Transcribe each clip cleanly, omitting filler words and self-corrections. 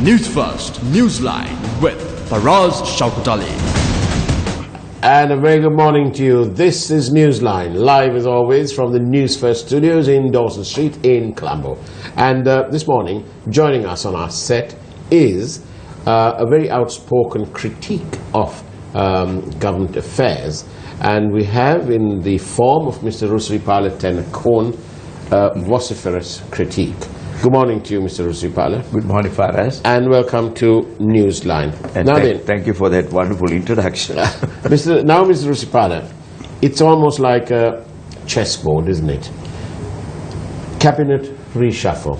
Newsfirst Newsline with Faraz Shauketaly. And a very good morning to you. This is Newsline, live as always from the Newsfirst studios in Dawson Street in Colombo. And this morning, joining us on our set is a very outspoken critique of government affairs. And we have in the form of Mr. Rusirupala Tennekoon vociferous critique. Good morning to you, Mr. Rusirupala. Good morning, Faraz. And welcome to Newsline. And thank you for that wonderful introduction. Mr. Rusirupala, it's almost like a chessboard, isn't it? Cabinet reshuffle.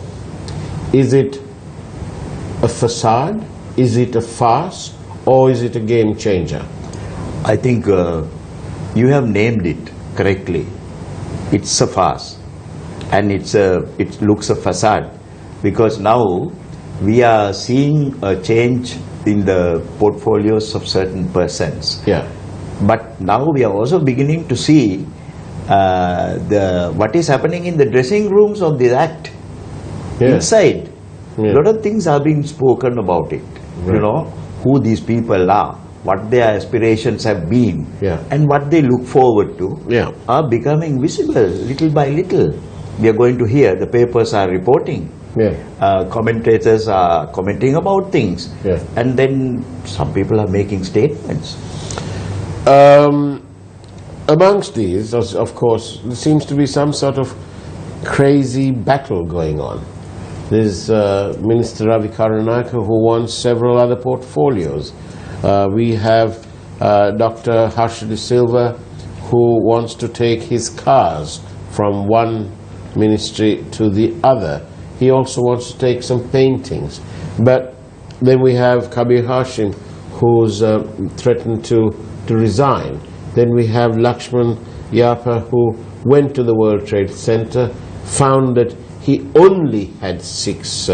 Is it a facade? Is it a farce? Or is it a game changer? I think you have named it correctly. It's a farce. And it looks a facade, because now we are seeing a change in the portfolios of certain persons. Yeah. But now we are also beginning to see what is happening in the dressing rooms of the act. Yeah. Inside, Yeah. a lot of things are being spoken about it. Right. You know, who these people are, what their aspirations have been, Yeah. and what they look forward to Yeah. are becoming visible little by little. We are going to hear, the papers are reporting, Yeah. commentators are commenting about things, Yeah. and then some people are making statements. Amongst these, of course, there seems to be some sort of crazy battle going on. There's Minister Ravi Karunanayake, who wants several other portfolios. We have Dr. Harsha De Silva, who wants to take his cars from one ministry to the other. He also wants to take some paintings. But then we have Kabir Hashim, who's threatened to resign. Then we have Lakshman Yapa, who went to the World Trade Center, found that he only had six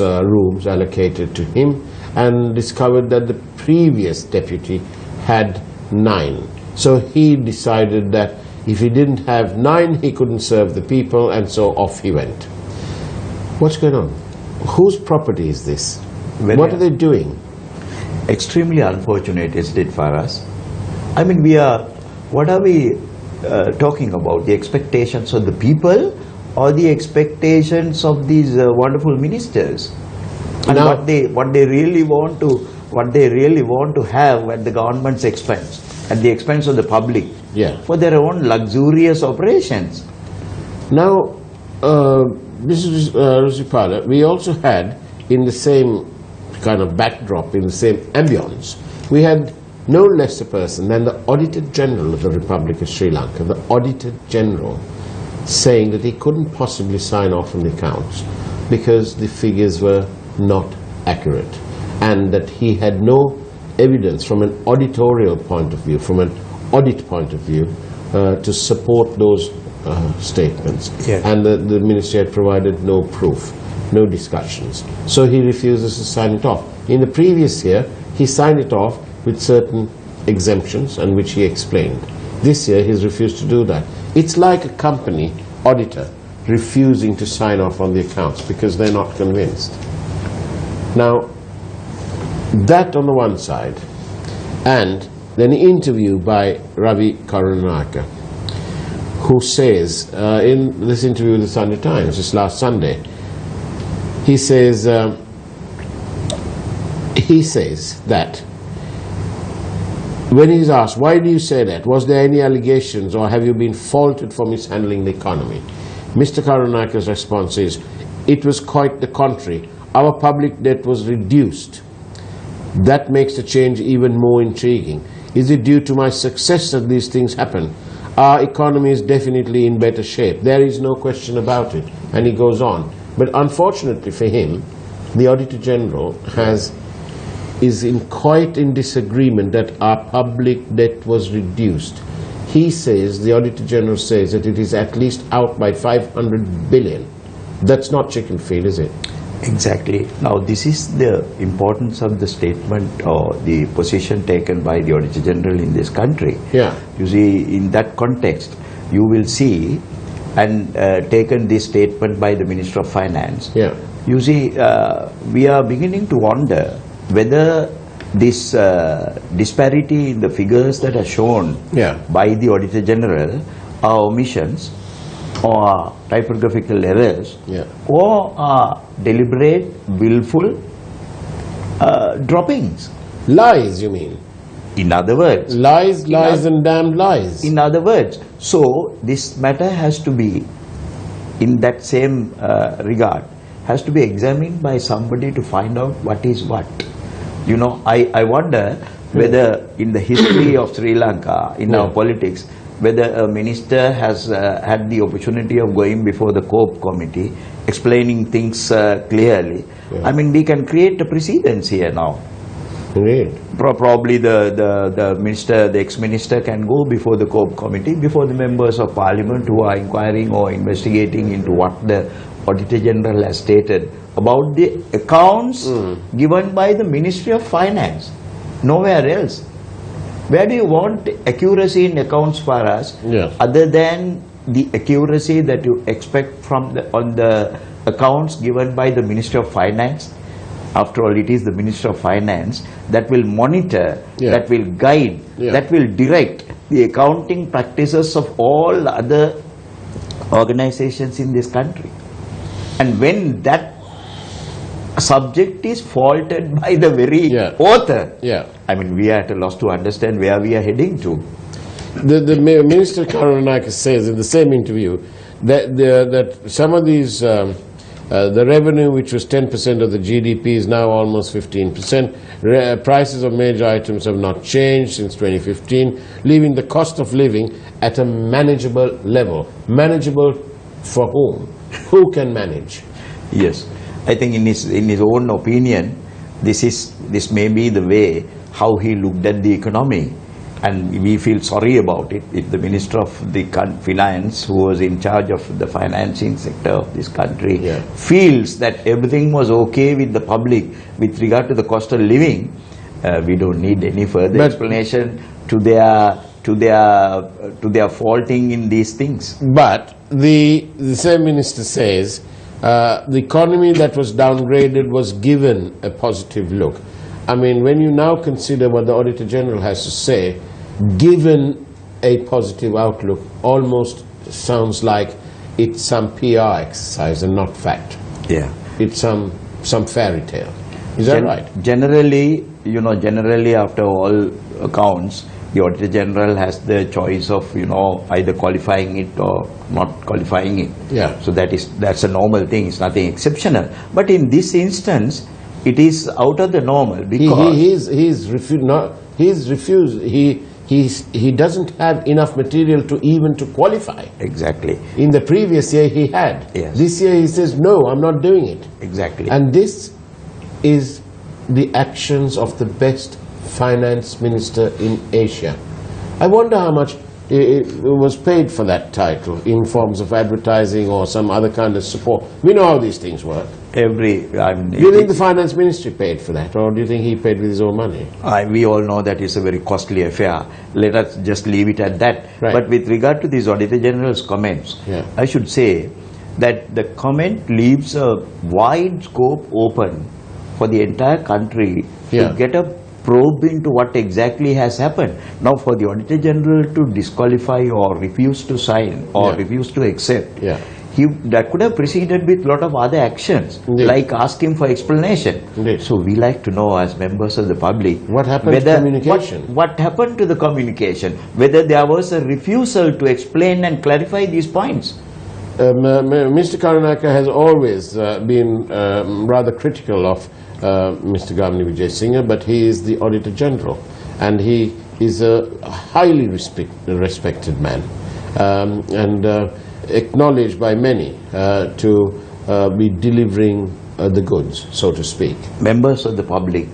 rooms allocated to him, and discovered that the previous deputy had 9. So he decided that if he didn't have 9, he couldn't serve the people, and so off he went. What's going on? Whose property is this? What are they doing? Extremely unfortunate, isn't it, Faraz? I mean, what are we talking about? The expectations of the people, or the expectations of these wonderful ministers? And Now, what they really want to have at the government's expense, at the expense of the public, Yeah. for their own luxurious operations. Now, Mr. Rusirupala, we also had, in the same kind of backdrop, in the same ambience, we had no less a person than the Auditor General of the Republic of Sri Lanka, the Auditor General, saying that he couldn't possibly sign off on the accounts because the figures were not accurate, and that he had no evidence from an auditorial point of view, from an audit point of view, to support those statements. Yes. And the ministry had provided no proof, no discussions. So he refuses to sign it off. In the previous year, he signed it off with certain exemptions, and which he explained. This year, he's refused to do that. It's like a company auditor refusing to sign off on the accounts because they're not convinced. Now, that on the one side, and then an interview by Ravi Karunanayake, who says, in this interview with the Sunday Times, just last Sunday, he says that when he's asked, why do you say that? Was there any allegations, or have you been faulted for mishandling the economy? Mr. Karunayake's response is, it was quite the contrary. Our public debt was reduced. That makes the change even more intriguing. Is it due to my success that these things happen? Our economy is definitely in better shape. There is no question about it. And he goes on. But unfortunately for him, the Auditor General is quite in disagreement that our public debt was reduced. He says, the Auditor General says, that it is at least out by 500 billion. That's not chicken feed, is it? Exactly. Now, this is the importance of the statement or the position taken by the Auditor General in this country. Yeah. You see, in that context, you will see, and taken this statement by the Minister of Finance, Yeah. You see, we are beginning to wonder whether this disparity in the figures that are shown by the Auditor General are omissions or typographical errors or are deliberate, willful droppings. Lies, you mean? In other words. Lies, lies and damned lies. In other words. So, this matter has to be, in that same regard, has to be examined by somebody to find out what is what. You know, I wonder whether in the history of Sri Lanka, in our politics, whether a minister has had the opportunity of going before the COPE committee, explaining things clearly. I mean, we can create a precedence here now. Probably the minister, the ex-minister can go before the COPE committee, before the members of parliament who are inquiring or investigating into what the Auditor General has stated about the accounts given by the Ministry of Finance. Nowhere else. Where do you want accuracy in accounts for us, other than the accuracy that you expect from on the accounts given by the Ministry of Finance? After all, it is the Ministry of Finance that will monitor, that will guide, that will direct the accounting practices of all other organizations in this country. And when that subject is faulted by the very author, I mean, we are at a loss to understand where we are heading to. The Minister Karunanayake says in the same interview that some of these, the revenue which was 10% of the GDP is now almost 15%. Prices of major items have not changed since 2015, leaving the cost of living at a manageable level. Manageable for whom? Who can manage? Yes, I think in his own opinion, this may be the way how he looked at the economy, and we feel sorry about it. If the Minister of the Finance, who was in charge of the financing sector of this country, feels that everything was okay with the public with regard to the cost of living, we don't need any further explanation to their faulting in these things. But the same minister says the economy that was downgraded was given a positive look. I mean, when you now consider what the Auditor General has to say, given a positive outlook almost sounds like it's some PR exercise and not fact. It's some fairy tale. Is that right? Generally, generally after all accounts, the Auditor General has the choice of, either qualifying it or not qualifying it. So that's a normal thing. It's nothing exceptional. But in this instance, it is out of the normal because he's refused. He doesn't have enough material to qualify. Exactly. In the previous year he had. This year he says, no, I'm not doing it. Exactly. And this is the actions of the best finance minister in Asia. I wonder how much it was paid for that title in forms of advertising or some other kind of support. We know how these things work. Do you think the finance ministry paid for that, or do you think he paid with his own money? We all know that it's a very costly affair. Let us just leave it at that. But with regard to these Auditor General's comments, I should say that the comment leaves a wide scope open for the entire country to get a probe into what exactly has happened. Now, for the Auditor General to disqualify or refuse to sign or refuse to accept, that could have proceeded with a lot of other actions, like asking for explanation. So we like to know, as members of the public, what happened to communication? What happened to the communication? Whether there was a refusal to explain and clarify these points. Mr. Karunanayake has always been rather critical of Mr. Gamini Vijay Singha, but he is the Auditor General and he is a highly respected man and acknowledged by many to be delivering the goods, so to speak. Members of the public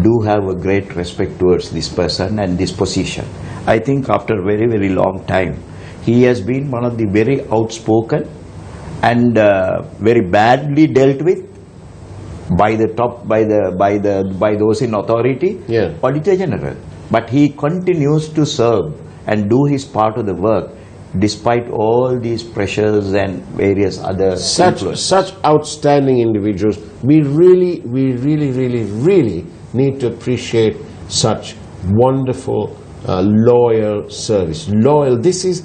do have a great respect towards this person and this position. I think after a very, very long time, he has been one of the very outspoken and very badly dealt with by those in authority, Auditor General. But he continues to serve and do his part of the work despite all these pressures and various other influences. Such outstanding individuals. We really need to appreciate such wonderful, loyal service. Loyal. This is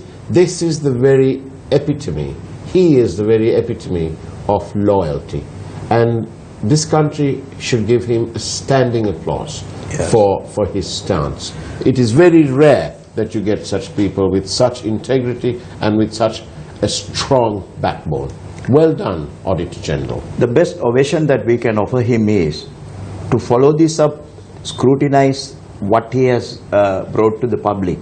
the very epitome. He is the very epitome of loyalty, and this country should give him a standing applause for his stance. It is very rare that you get such people with such integrity and with such a strong backbone. Well done, Auditor General. The best ovation that we can offer him is to follow this up, scrutinize what he has brought to the public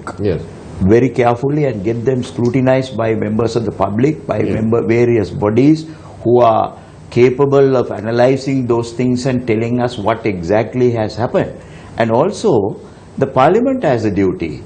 very carefully, and get them scrutinized by members of the public, by various bodies who are capable of analyzing those things and telling us what exactly has happened. And also, the Parliament has a duty.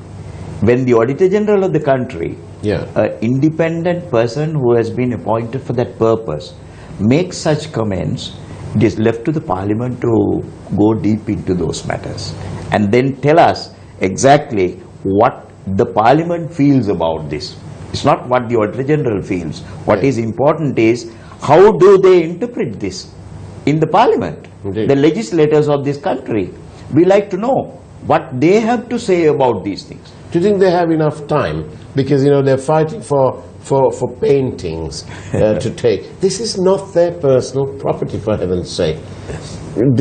When the Auditor General of the country, an independent person who has been appointed for that purpose, makes such comments, it is left to the Parliament to go deep into those matters and then tell us exactly what the Parliament feels about this. It's not what the Auditor General feels. What is important is how do they interpret this in the Parliament, the legislators of this country. We like to know what they have to say about these things. Do you think they have enough time? Because, you know, they're fighting for paintings to take. This is not their personal property, for heaven's sake. You've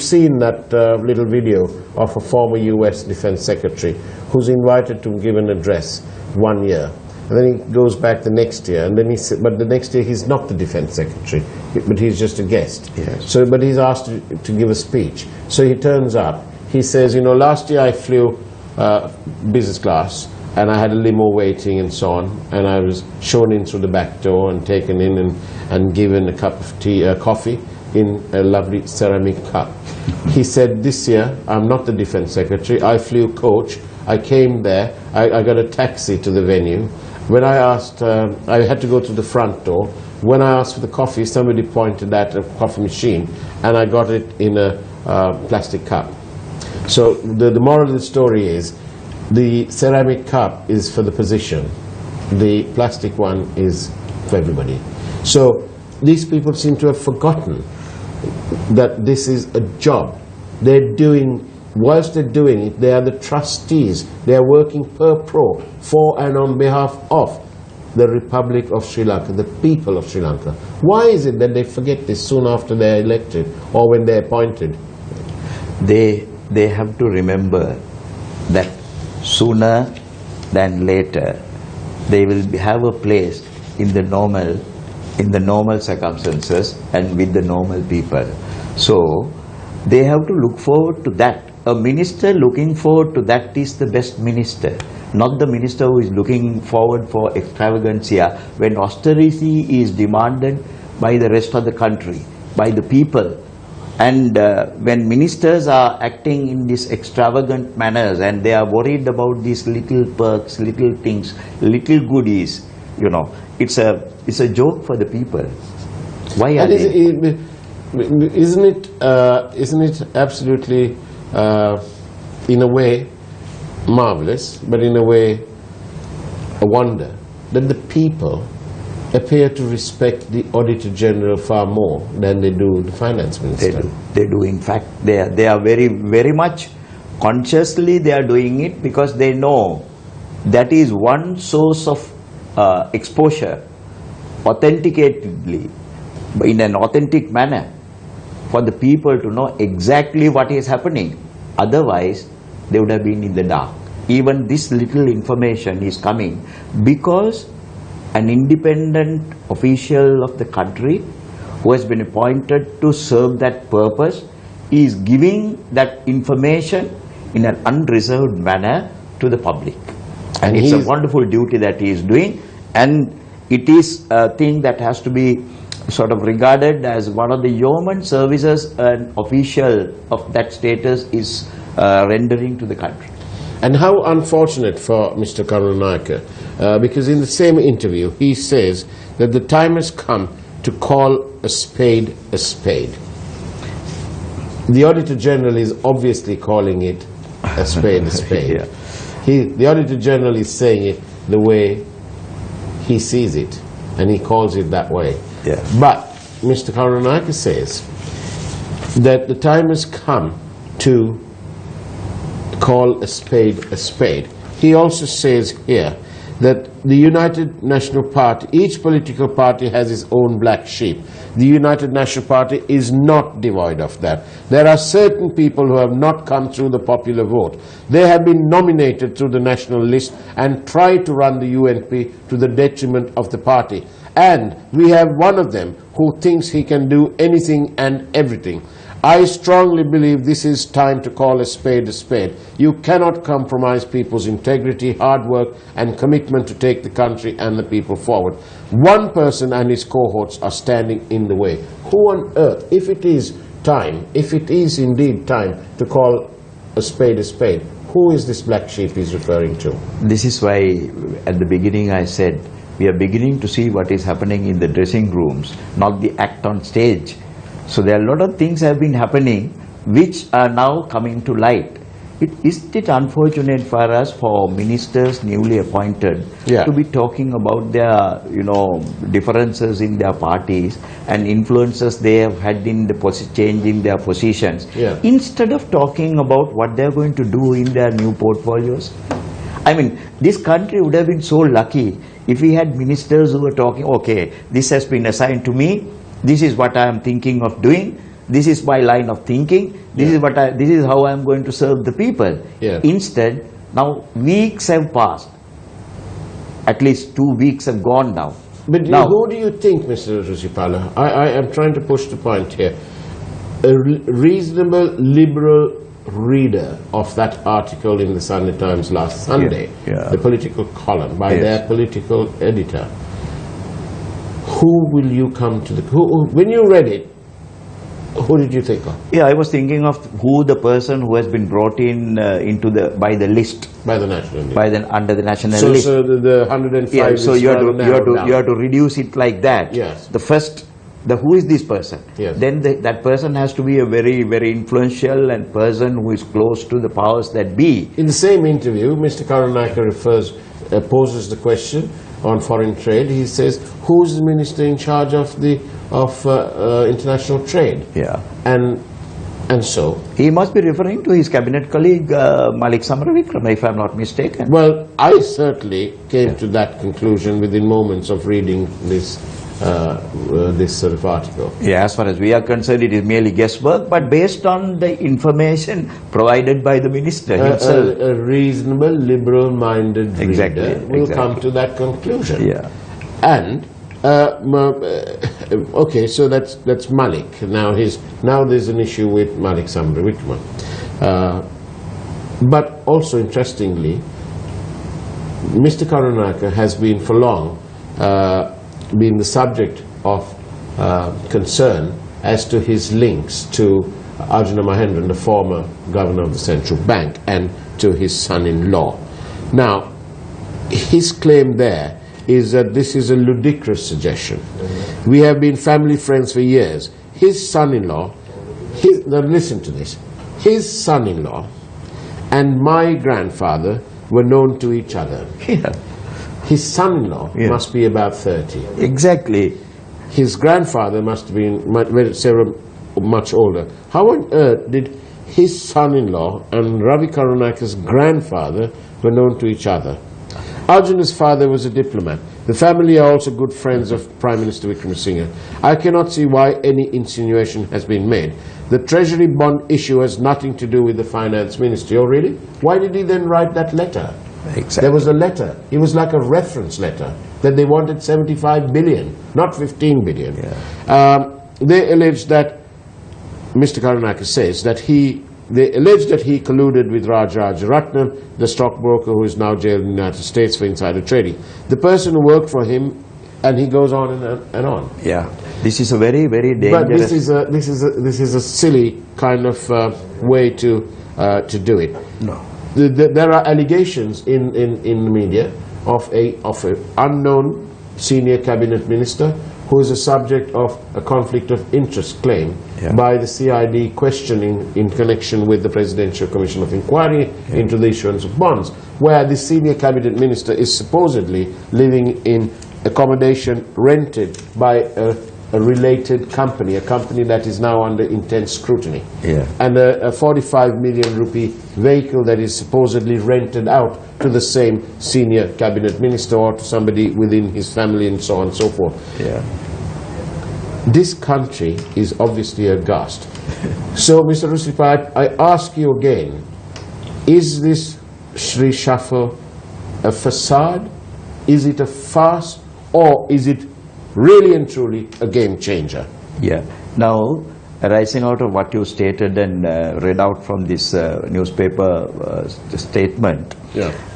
seen that little video of a former US Defense Secretary who's invited to give an address 1 year. And then he goes back the next year, and then but the next year he's not the Defense Secretary, but he's just a guest. So, but he's asked to give a speech. So he turns up. He says, you know, last year I flew business class, and I had a limo waiting and so on, and I was shown in through the back door and taken in and given a cup of coffee in a lovely ceramic cup. He said, this year I'm not the Defense Secretary. I flew coach. I came there. I got a taxi to the venue. When I asked, I had to go to the front door. When I asked for the coffee, somebody pointed at a coffee machine, and I got it in a plastic cup. So the moral of the story is, the ceramic cup is for the position. The plastic one is for everybody. So these people seem to have forgotten that this is a job. They're doing, whilst they're doing it, they are the trustees. They are working per pro, for and on behalf of the Republic of Sri Lanka, the people of Sri Lanka. Why is it that they forget this soon after they're elected or when they're appointed? They have to remember that sooner than later they will have a place in the normal circumstances and with the normal people. So they have to look forward to that. A minister looking forward to that is the best minister, not the minister who is looking forward for extravaganza when austerity is demanded by the rest of the country, by the people. And when ministers are acting in these extravagant manners and they are worried about these little perks, little things, little goodies, you know, it's a joke for the people. Why are they? Isn't it absolutely, in a way, marvelous, but in a way, a wonder that the people appear to respect the Auditor General far more than they do the Finance Minister? They do. In fact, they are very, very much consciously they are doing it, because they know that is one source of exposure, authenticatedly, in an authentic manner, for the people to know exactly what is happening. Otherwise, they would have been in the dark. Even this little information is coming because an independent official of the country who has been appointed to serve that purpose is giving that information in an unreserved manner to the public. And it's a wonderful duty that he is doing, and it is a thing that has to be sort of regarded as one of the yeoman services an official of that status is rendering to the country. And how unfortunate for Mr. Karunanayake, because in the same interview he says that the time has come to call a spade a spade. The Auditor General is obviously calling it a spade a spade. The Auditor General is saying it the way he sees it, and he calls it that way. Yeah. But Mr. Karunanayake says that the time has come to call a spade a spade. He also says here that the United National Party, each political party has its own black sheep. The United National Party is not devoid of that. There are certain people who have not come through the popular vote. They have been nominated through the national list and try to run the UNP to the detriment of the party. And we have one of them who thinks he can do anything and everything. I strongly believe this is time to call a spade a spade. You cannot compromise people's integrity, hard work and commitment to take the country and the people forward. One person and his cohorts are standing in the way. Who on earth, if it is time, if it is indeed time to call a spade, who is this black sheep he's referring to? This is why at the beginning I said we are beginning to see what is happening in the dressing rooms, not the act on stage. So there are a lot of things have been happening which are now coming to light. Isn't it unfortunate for us, for ministers newly appointed, to be talking about their, differences in their parties and influences they have had in the changing their positions, instead of talking about what they are going to do in their new portfolios? I mean, this country would have been so lucky if we had ministers who were talking, okay, this has been assigned to me, this is what I am thinking of doing, this is my line of thinking, this is how I am going to serve the people. Instead, now weeks have passed, at least 2 weeks have gone now. But now, who do you think, Mr. Rusirupala, I am trying to push the point here, a reasonable liberal reader of that article in the Sunday Times last Sunday, the political column by their political editor, who will you come to when you read it, who did you think of? Yeah, I was thinking of who the person who has been brought in by the list. By the national list. Under the national list. So the 105 so you have to reduce it like that. Yes. The first, who is this person? Yes. Then that person has to be a very, very influential and person who is close to the powers that be. In the same interview, Mr. Karunanayake poses the question on foreign trade. He says, who's the minister in charge of international trade? Yeah. And so he must be referring to his cabinet colleague Malik Samaravikrama, if I'm not mistaken. Well, I certainly came to that conclusion within moments of reading this sort of article. Yeah, as far as we are concerned, it is merely guesswork, but based on the information provided by the minister himself. A reasonable, liberal-minded reader will come to that conclusion. Yeah. And okay, so that's Malik. Now there's an issue with Malik Samaravikrama. But also interestingly, Mr. Karunanayake has been for long been the subject of concern as to his links to Arjuna Mahendran, the former governor of the central bank, and to his son-in-law. Now, his claim there is that this is a ludicrous suggestion. We have been family friends for years. His son-in-law, now listen to this, his son-in-law and my grandfather were known to each other. Yeah. His son-in-law must be about 30. Exactly. His grandfather must have been much older. How on earth did his son-in-law and Ravi Karunayake's grandfather were known to each other? Arjuna's father was a diplomat. The family are also good friends of Prime Minister Wickremesinghe. I cannot see why any insinuation has been made. The Treasury bond issue has nothing to do with the Finance Ministry. Oh, really? Why did he then write that letter? Exactly. There was a letter. It was like a reference letter that they wanted 75 billion, not 15 billion. They allege that, Mr. Karunanayake says, that they allege that he colluded with Rajaratnam, the stockbroker who is now jailed in the United States for insider trading. The person who worked for him, and he goes on and on. Yeah, this is a very, very dangerous. But this is a silly kind of way to do it. No. There are allegations in the media of a unknown senior cabinet minister who is a subject of a conflict of interest claim by the CID questioning in connection with the Presidential Commission of Inquiry into the issuance of bonds, where the senior cabinet minister is supposedly living in accommodation rented by a related company, a company that is now under intense scrutiny, and a 45 million rupee vehicle that is supposedly rented out to the same senior cabinet minister or to somebody within his family and so on and so forth. This country is obviously aghast. So, Mr. Rusirupala, I ask you again, is this reshuffle a facade? Is it a farce? Or is it really and truly a game changer? Now, arising out of what you stated and read out from this newspaper statement,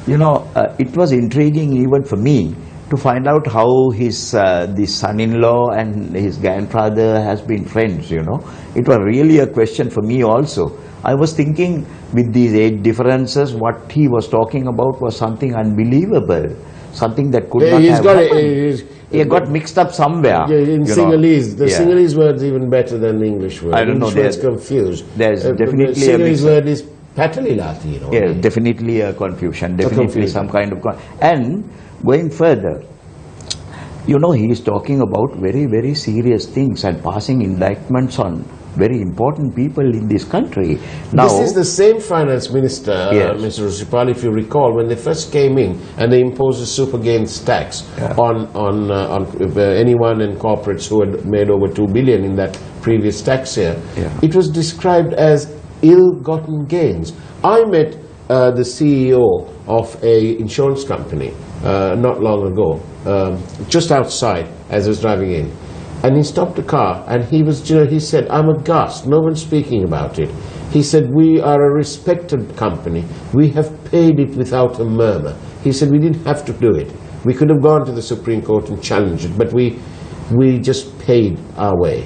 you know, it was intriguing even for me to find out how his the son-in-law and his grandfather has been friends, you know. It was really a question for me also. I was thinking with these age differences, what he was talking about was something unbelievable. Something that could not have happened. He got mixed up somewhere. In Sinhalese. The Sinhalese word is even better than the English word. I don't know. English word is confused. There's definitely the Sinhalese word is patalilati, you know. Yeah, definitely a confusion. Definitely some kind of and going further, you know, he is talking about very, very serious things and passing indictments on very important people in this country. Now, this is the same finance minister, Mr. Rusirupala, if you recall, when they first came in and they imposed a super gains tax on anyone and corporates who had made over 2 billion in that previous tax year. It was described as ill-gotten gains. I met the CEO of a insurance company not long ago, just outside as I was driving in. And he stopped the car and he was, he said, I'm aghast, no one's speaking about it. He said, we are a respected company. We have paid it without a murmur. He said, we didn't have to do it. We could have gone to the Supreme Court and challenged it, but we just paid our way.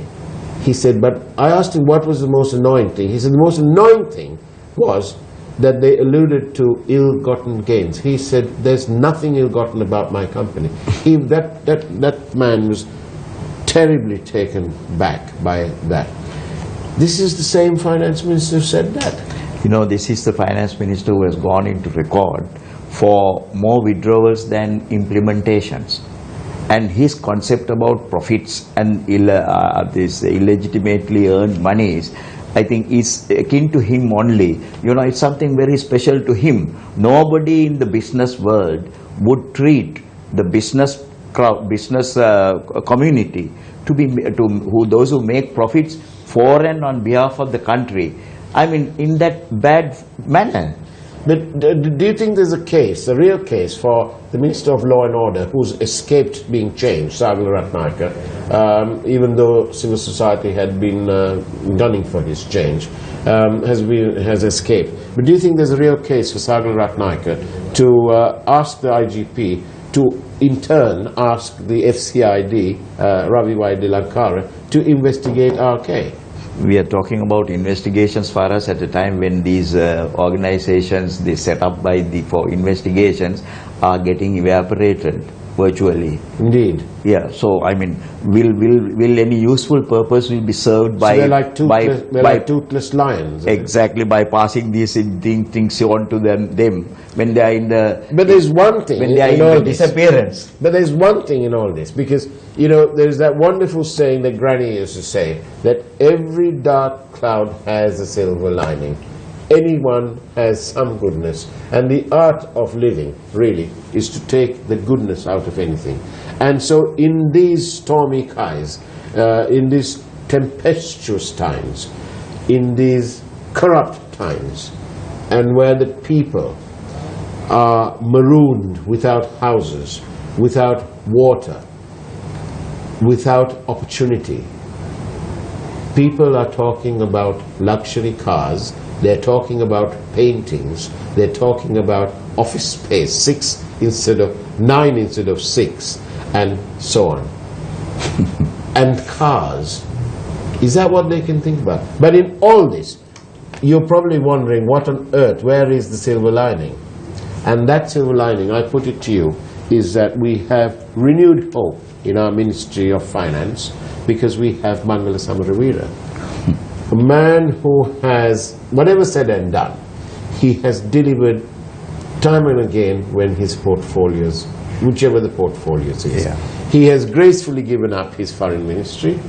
He said, but I asked him what was the most annoying thing. He said, the most annoying thing was that they alluded to ill-gotten gains. He said, there's nothing ill-gotten about my company. That man was terribly taken back by that. This is the same finance minister who said that. You know, this is the finance minister who has gone into record for more withdrawals than implementations. And his concept about profits and this illegitimately earned monies, I think is akin to him only. You know, it's something very special to him. Nobody in the business world would treat the business community to those who make profits for and on behalf of the country, I mean, in that bad manner. But do you think there's a real case for the Minister of Law and Order who's escaped being changed, Shauketaly Ratnayake, even though civil society had been gunning for his change, has escaped. But do you think there's a real case for Shauketaly Ratnayake to ask the IGP to in turn ask the FCID, Ravi Karunanayake, to investigate RK? We are talking about investigations, Faraz, at a time when these organizations they set up for investigations are getting evaporated virtually. Indeed. Yeah. So I mean, will any useful purpose will be served by? So they're like toothless lions. Exactly, by passing these things on to them when they are in the. But there's one thing when they are in the disappearance. But there's one thing in all this, because you know there's that wonderful saying that Granny used to say that every dark cloud has a silver lining. Anyone has some goodness, and the art of living really is to take the goodness out of anything. And so in these stormy skies, in these tempestuous times, in these corrupt times, and where the people are marooned without houses, without water, without opportunity, people are talking about luxury cars. They're talking about paintings, they're talking about office space, 6 instead of 9 instead of 6, and so on. And cars. Is that what they can think about? But in all this, you're probably wondering what on earth, where is the silver lining? And that silver lining, I put it to you, is that we have renewed hope in our Ministry of Finance because we have Mangala Samaravira, a man who has, whatever said and done, he has delivered time and again when his portfolios, whichever the portfolios is. Yeah. He has gracefully given up his foreign ministry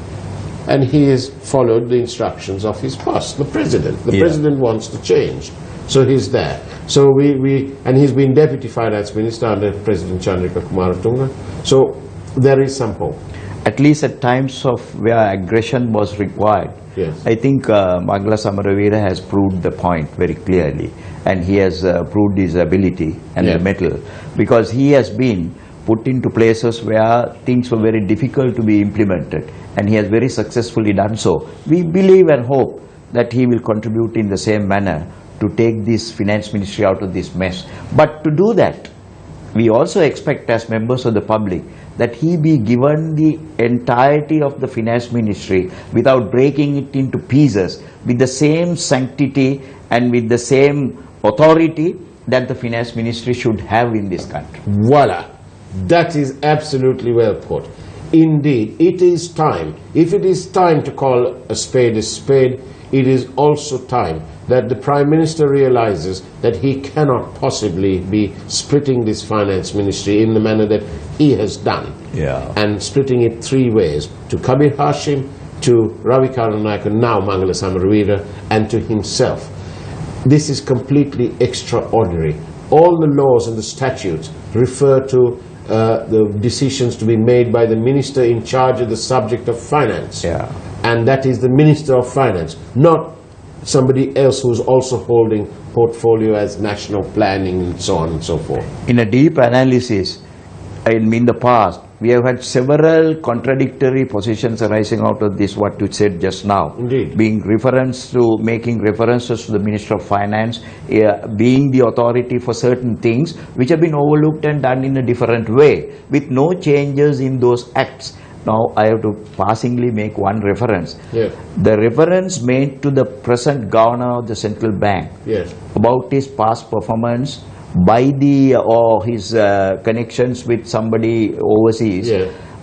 and he has followed the instructions of his boss, the president. The president wants to change, so he's there. So and he's been deputy finance minister under President Chandrika Kumaratunga. So there is some hope. At least at times of where aggression was required, Yes. I think Mangala Samaravira has proved the point very clearly, and he has proved his ability and the mettle, because he has been put into places where things were very difficult to be implemented, and he has very successfully done so. We believe and hope that he will contribute in the same manner to take this finance ministry out of this mess. But to do that, we also expect as members of the public that he be given the entirety of the finance ministry without breaking it into pieces, with the same sanctity and with the same authority that the finance ministry should have in this country. Voila. That is absolutely well put. Indeed, it is time. If it is time to call a spade, it is also time that the Prime Minister realizes that he cannot possibly be splitting this finance ministry in the manner that he has done. And splitting it three ways, to Kabir Hashim, to Ravi Karunanayake, now Mangala Samaravira, and to himself. This is completely extraordinary. All the laws and the statutes refer to the decisions to be made by the minister in charge of the subject of finance. And that is the Minister of Finance, not somebody else who's also holding portfolio as national planning and so on and so forth. In a deep analysis, in the past, we have had several contradictory positions arising out of this, what you said just now. Indeed. Making references to the Minister of Finance, being the authority for certain things which have been overlooked and done in a different way, with no changes in those acts. Now I have to passingly make one reference. The reference made to the present governor of the central bank about his past performance by the or his connections with somebody overseas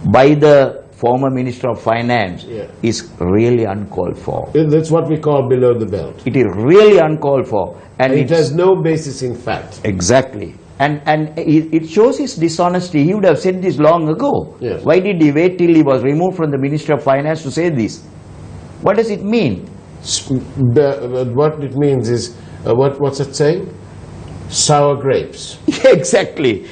by the former Minister of Finance is really uncalled for. That's what we call below the belt. It is really uncalled for, and it has no basis in fact. Exactly. And it shows his dishonesty. He would have said this long ago. Why did he wait till he was removed from the Ministry of Finance to say this? What does it mean? What it means is, what's it saying? Sour grapes. Exactly.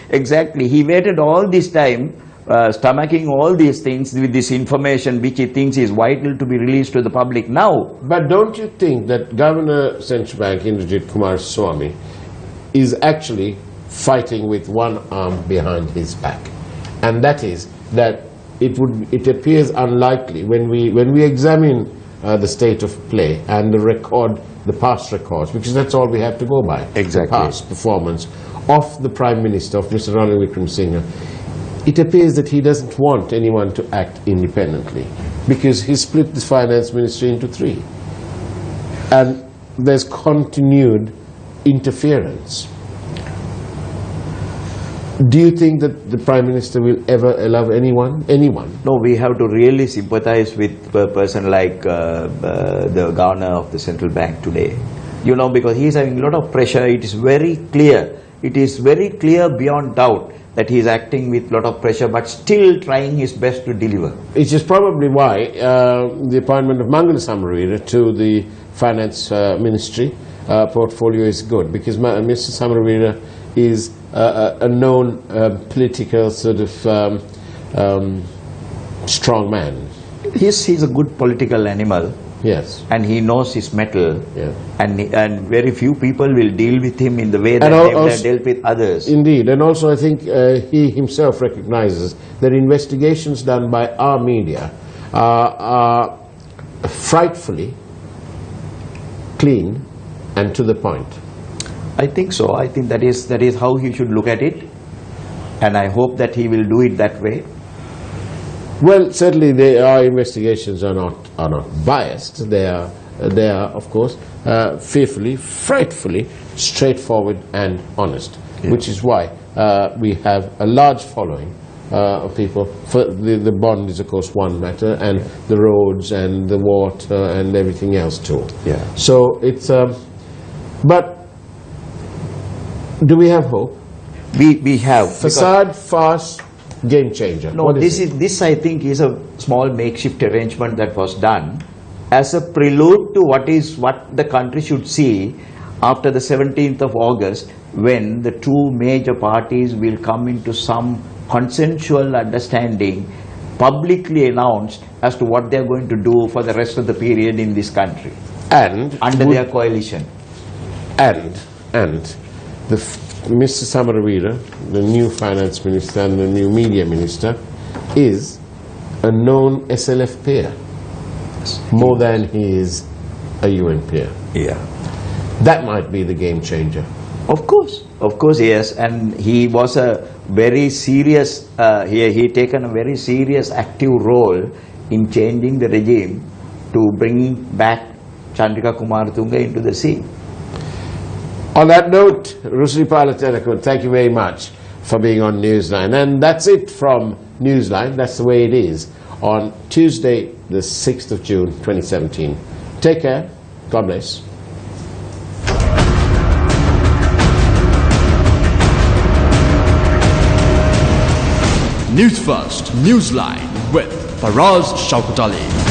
He waited all this time, stomaching all these things with this information which he thinks is vital to be released to the public now. But don't you think that Governor Central Bank Indrajit Kumar Swamy is actually fighting with one arm behind his back? And that is that it appears unlikely when we examine the state of play and the past records, because that's all we have to go by. Exactly. The past performance of the Prime Minister, of Mr. Ranil Wickremesinghe. It appears that he doesn't want anyone to act independently, because he split the finance ministry into three. And there's continued interference. Do you think that the Prime Minister will ever allow anyone? No, we have to really sympathize with a person like the governor of the central bank today. You know, because he is having a lot of pressure. It is very clear. It is very clear beyond doubt that he is acting with a lot of pressure, but still trying his best to deliver. Which is probably why the appointment of Mangala Samaravira to the finance ministry portfolio is good, because Mr. Samaravira is a known political sort of strong man. He's a good political animal. Yes. And he knows his mettle. And very few people will deal with him in the way that they have dealt with others. Indeed. And also I think he himself recognizes that investigations done by our media are frightfully clean and to the point. I think so. I think that is how he should look at it, and I hope that he will do it that way. Well, certainly our investigations are not biased. They are of course fearfully, frightfully straightforward and honest, which is why we have a large following of people. For the bond is of course one matter, and the roads and the water and everything else too. Yeah. So it's but do we have hope? We have Facade, farce, game changer. No, What this I think is a small makeshift arrangement that was done as a prelude to what the country should see after the 17th of August, when the two major parties will come into some consensual understanding, publicly announced as to what they are going to do for the rest of the period in this country, and under their coalition. And Mr. Samaravira, the new finance minister and the new media minister, is a known SLF peer, more than he is a UN peer. Yeah. That might be the game changer. Of course, yes, and he was a very serious, he taken a very serious active role in changing the regime to bringing back Chandrika Kumaratunga into the scene. On that note, Rusirupala, Tennekoon, thank you very much for being on Newsline. And that's it from Newsline. That's the way it is on Tuesday, the 6th of June, 2017. Take care. God bless. Newsfirst, Newsline with Faraz Shauketaly.